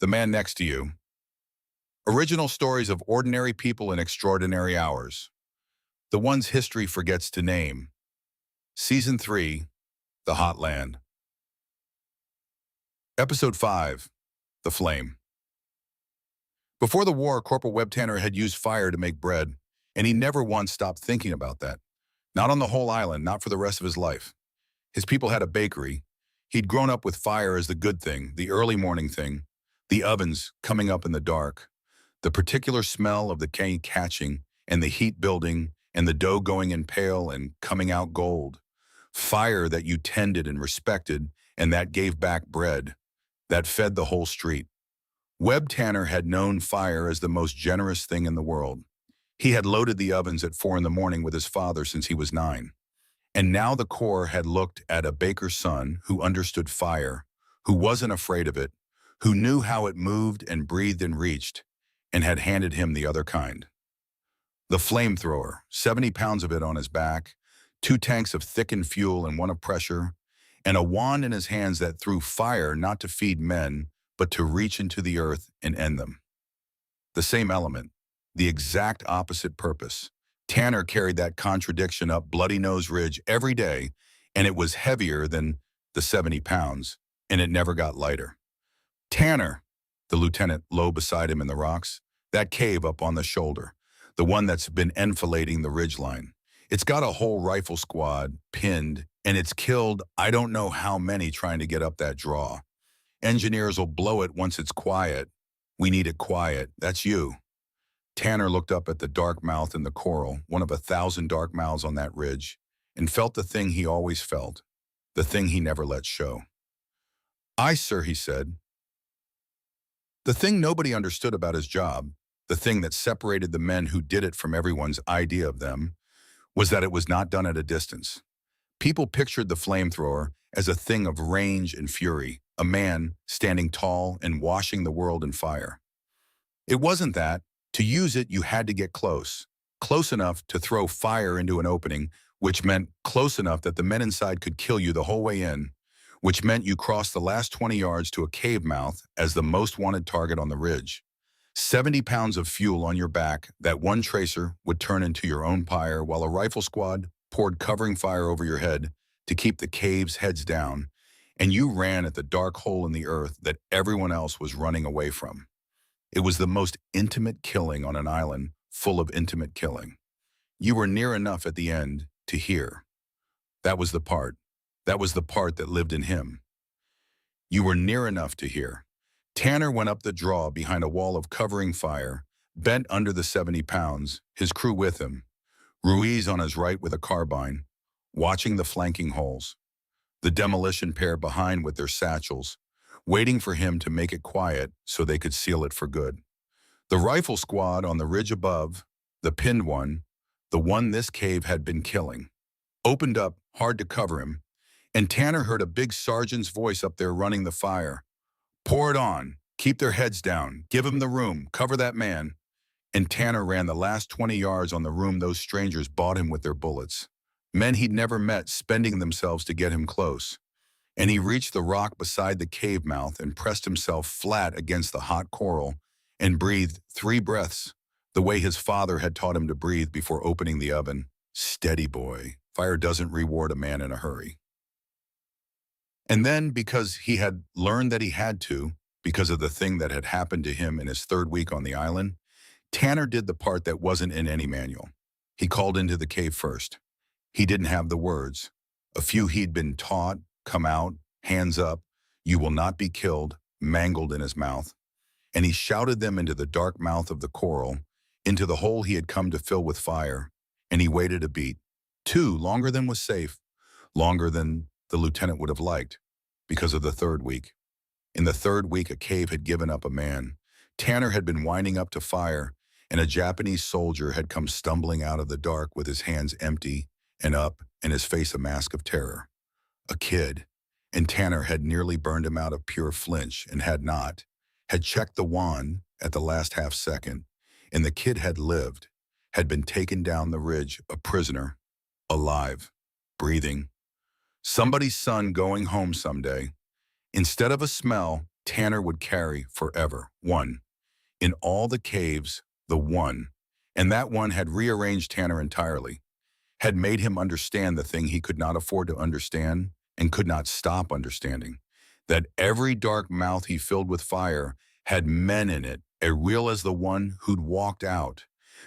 The Man Next to You. Original stories of ordinary people in extraordinary hours. The ones history forgets to name. Season 3, The Hot Land. Episode 5, The Flame. Before the war, Corporal Web Tanner had used fire to make bread, and he never once stopped thinking about that. Not on the whole island, not for the rest of his life. His people had a bakery. He'd grown up with fire as the good thing, the early morning thing, the ovens coming up in the dark, the particular smell of the cane catching, and the heat building, and the dough going in pale and coming out gold. Fire that you tended and respected, and that gave back bread, that fed the whole street. Web Tanner had known fire as the most generous thing in the world. He had loaded the ovens at 4 in the morning with his father since he was 9. And now the Corps had looked at a baker's son who understood fire, who wasn't afraid of it, who knew how it moved and breathed and reached, and had handed him the other kind. The flamethrower, 70 pounds of it on his back, 2 tanks of thickened fuel and 1 of pressure, and a wand in his hands that threw fire not to feed men, but to reach into the earth and end them. The same element, the exact opposite purpose. Tanner carried that contradiction up Bloody Nose Ridge every day, and it was heavier than the 70 pounds, and it never got lighter. Tanner, the lieutenant low beside him in the rocks, that cave up on the shoulder, the one that's been enfilading the ridgeline. It's got a whole rifle squad pinned, and it's killed I don't know how many trying to get up that draw. Engineers will blow it once it's quiet. We need it quiet. That's you. Tanner looked up at the dark mouth in the coral, one of 1,000 dark mouths on that ridge, and felt the thing he always felt, the thing he never let show. "Aye, sir," he said. The thing nobody understood about his job, the thing that separated the men who did it from everyone's idea of them, was that it was not done at a distance. People pictured the flamethrower as a thing of range and fury, a man standing tall and washing the world in fire. It wasn't that. To use it, you had to get close enough to throw fire into an opening, which meant close enough that the men inside could kill you the whole way in, which meant you crossed the last 20 yards to a cave mouth as the most wanted target on the ridge. 70 pounds of fuel on your back that one tracer would turn into your own pyre while a rifle squad poured covering fire over your head to keep the cave's heads down, and you ran at the dark hole in the earth that everyone else was running away from. It was the most intimate killing on an island full of intimate killing. You were near enough at the end to hear. That was the part. That was the part that lived in him. You were near enough to hear. Tanner went up the draw behind a wall of covering fire, bent under the 70 pounds, his crew with him. Ruiz on his right with a carbine, watching the flanking holes. The demolition pair behind with their satchels, waiting for him to make it quiet so they could seal it for good. The rifle squad on the ridge above, the pinned one, the one this cave had been killing, opened up, hard to cover him, and Tanner heard a big sergeant's voice up there running the fire. "Pour it on, keep their heads down, give them the room, cover that man." And Tanner ran the last 20 yards on the room those strangers bought him with their bullets. Men he'd never met spending themselves to get him close. And he reached the rock beside the cave mouth and pressed himself flat against the hot coral and breathed 3 breaths, the way his father had taught him to breathe before opening the oven. Steady, boy. Fire doesn't reward a man in a hurry. And then, because he had learned that he had to, because of the thing that had happened to him in his 3rd week on the island, Tanner did the part that wasn't in any manual. He called into the cave first. He didn't have the words. A few he'd been taught, come out, hands up, you will not be killed, mangled in his mouth. And he shouted them into the dark mouth of the coral, into the hole he had come to fill with fire, and he waited a beat. 2, longer than was safe, longer than the lieutenant would have liked, because of the 3rd week. In the 3rd week, a cave had given up a man. Tanner had been winding up to fire, and a Japanese soldier had come stumbling out of the dark with his hands empty and up and his face a mask of terror. A kid, and Tanner had nearly burned him out of pure flinch and had not, had checked the wand at the last half second, and the kid had lived, had been taken down the ridge a prisoner, alive, breathing. Somebody's son going home someday. Instead of a smell, Tanner would carry forever. One. In all the caves, the one. And that one had rearranged Tanner entirely, had made him understand the thing he could not afford to understand and could not stop understanding. That every dark mouth he filled with fire had men in it, as real as the one who'd walked out.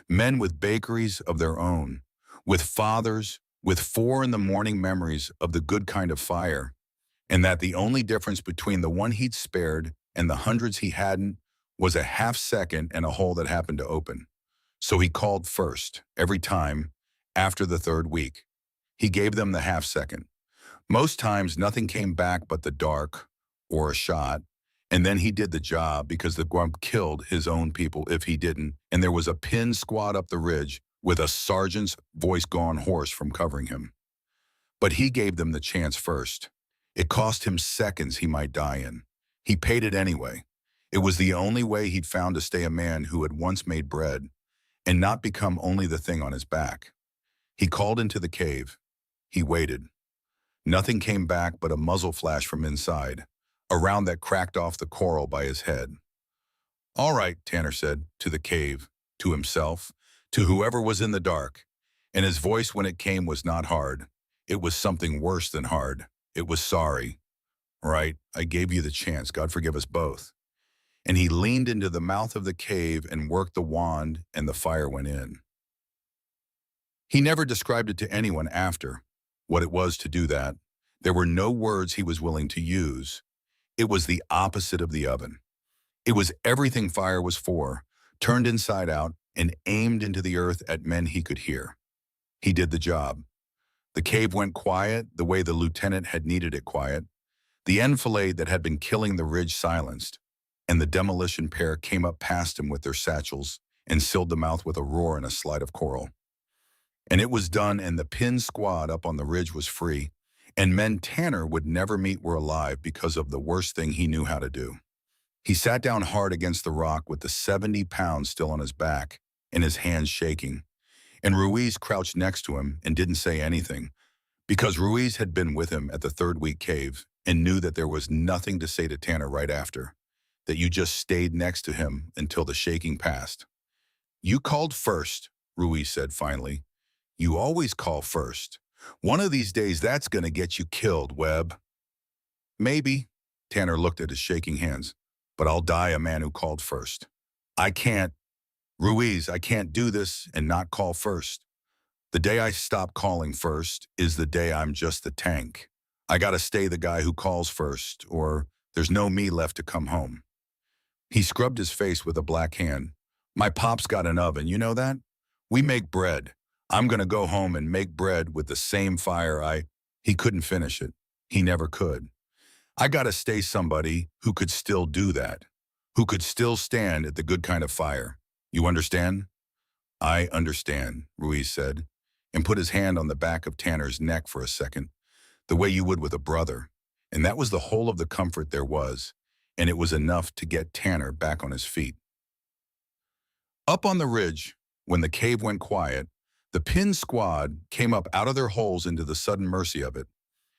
Men with bakeries of their own, with fathers, with 4 in the morning memories of the good kind of fire, and that the only difference between the one he'd spared and the hundreds he hadn't was a half second and a hole that happened to open. So he called first, every time, after the 3rd week. He gave them the half second. Most times nothing came back but the dark, or a shot, and then he did the job because the grump killed his own people if he didn't, and there was a pin squad up the ridge with a sergeant's voice gone hoarse from covering him. But he gave them the chance first. It cost him seconds he might die in. He paid it anyway. It was the only way he'd found to stay a man who had once made bread and not become only the thing on his back. He called into the cave. He waited. Nothing came back but a muzzle flash from inside, a round that cracked off the coral by his head. "All right," Tanner said, to the cave, to himself, to whoever was in the dark. And his voice when it came was not hard. It was something worse than hard. It was sorry. "Right, I gave you the chance. God forgive us both." And he leaned into the mouth of the cave and worked the wand, and the fire went in. He never described it to anyone after, what it was to do that. There were no words he was willing to use. It was the opposite of the oven. It was everything fire was for, turned inside out and aimed into the earth at men he could hear. He did the job. The cave went quiet the way the lieutenant had needed it quiet. The enfilade that had been killing the ridge silenced, and the demolition pair came up past him with their satchels and sealed the mouth with a roar and a slide of coral. And it was done, and the pin squad up on the ridge was free, and men Tanner would never meet were alive because of the worst thing he knew how to do. He sat down hard against the rock with the 70 pounds still on his back and his hands shaking. And Ruiz crouched next to him and didn't say anything, because Ruiz had been with him at the 3rd week cave and knew that there was nothing to say to Tanner right after, that you just stayed next to him until the shaking passed. "You called first," Ruiz said finally. "You always call first. One of these days that's gonna get you killed, Webb." "Maybe," Tanner looked at his shaking hands, "but I'll die a man who called first. I can't, Ruiz, I can't do this and not call first. The day I stop calling first is the day I'm just the tank. I gotta stay the guy who calls first, or there's no me left to come home." He scrubbed his face with a black hand. "My pop's got an oven, you know that? We make bread. I'm gonna go home and make bread with the same fire He couldn't finish it. He never could. "I gotta stay somebody who could still do that, who could still stand at the good kind of fire. You understand?" "I understand," Ruiz said, and put his hand on the back of Tanner's neck for a second, the way you would with a brother. And that was the whole of the comfort there was, and it was enough to get Tanner back on his feet. Up on the ridge, when the cave went quiet, the pin squad came up out of their holes into the sudden mercy of it,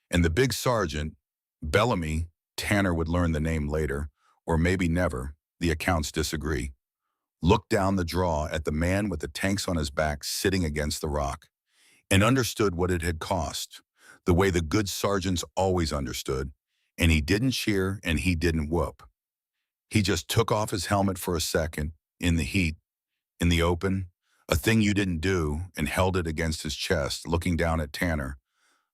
and the big sergeant, Bellamy, Tanner would learn the name later, or maybe never, the accounts disagree, looked down the draw at the man with the tanks on his back sitting against the rock, and understood what it had cost, the way the good sergeants always understood, and he didn't cheer and he didn't whoop. He just took off his helmet for a second, in the heat, in the open, a thing you didn't do, and held it against his chest, looking down at Tanner.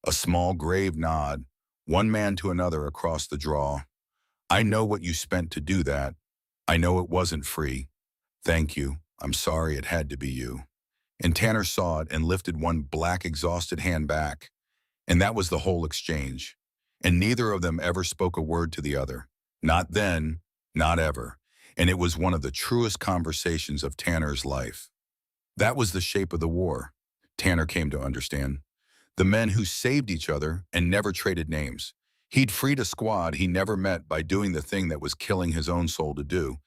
A small grave nod, one man to another across the draw. "I know what you spent to do that. I know it wasn't free. Thank you. I'm sorry it had to be you." And Tanner saw it and lifted one black, exhausted hand back. And that was the whole exchange. And neither of them ever spoke a word to the other. Not then, not ever. And it was one of the truest conversations of Tanner's life. That was the shape of the war, Tanner came to understand. The men who saved each other and never traded names. He'd freed a squad he never met by doing the thing that was killing his own soul to do.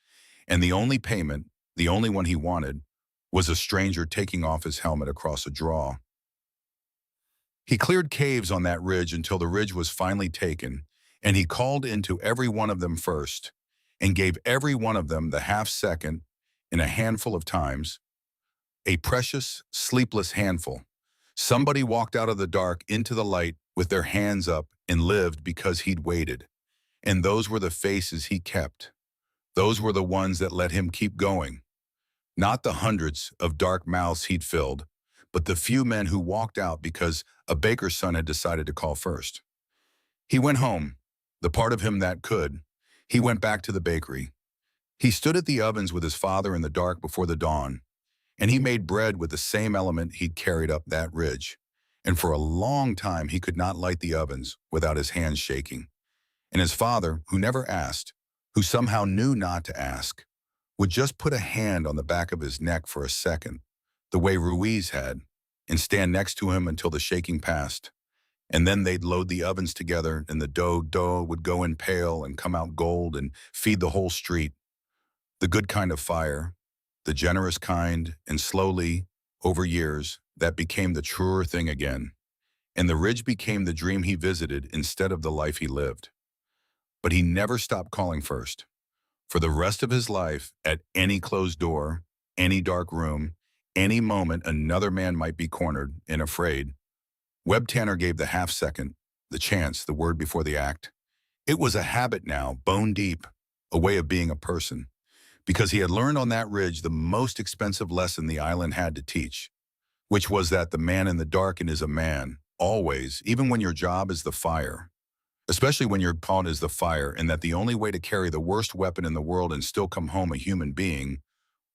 And the only payment, the only one he wanted, was a stranger taking off his helmet across a draw. He cleared caves on that ridge until the ridge was finally taken, And he called into every one of them first and gave every one of them the half second in a handful of times, a precious, sleepless handful. Somebody walked out of the dark into the light with their hands up and lived because he'd waited. And those were the faces he kept. Those were the ones that let him keep going. Not the hundreds of dark mouths he'd filled, but the few men who walked out because a baker's son had decided to call first. He went home, the part of him that could. He went back to the bakery. He stood at the ovens with his father in the dark before the dawn, and he made bread with the same element he'd carried up that ridge. And for a long time he could not light the ovens without his hands shaking. And his father, who never asked, who somehow knew not to ask, would just put a hand on the back of his neck for a second, the way Ruiz had, and stand next to him until the shaking passed. And then they'd load the ovens together, and the dough would go in pale and come out gold and feed the whole street. The good kind of fire, the generous kind, and slowly, over years, that became the truer thing again. And the ridge became the dream he visited instead of the life he lived. But he never stopped calling first. For the rest of his life, at any closed door, any dark room, any moment another man might be cornered and afraid, Web Tanner gave the half second, the chance, the word before the act. It was a habit now, bone deep, a way of being a person, because he had learned on that ridge the most expensive lesson the island had to teach, which was that the man in the dark is a man, always, even when your job is the fire. Especially when you're called as the fire, and that the only way to carry the worst weapon in the world and still come home a human being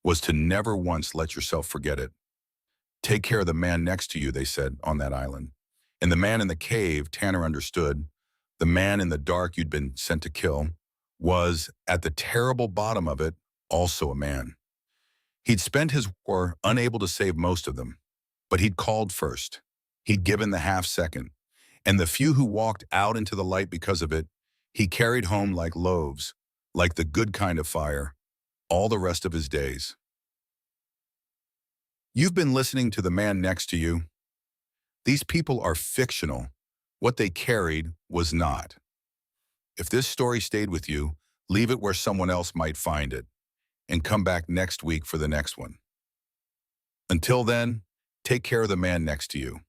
was to never once let yourself forget it. Take care of the man next to you, they said, on that island. And the man in the cave, Tanner understood, the man in the dark you'd been sent to kill, was, at the terrible bottom of it, also a man. He'd spent his war unable to save most of them, but he'd called first. He'd given the half second. And the few who walked out into the light because of it, he carried home like loaves, like the good kind of fire, all the rest of his days. You've been listening to The Man Next to You. These people are fictional. What they carried was not. If this story stayed with you, leave it where someone else might find it, and come back next week for the next one. Until then, take care of the man next to you.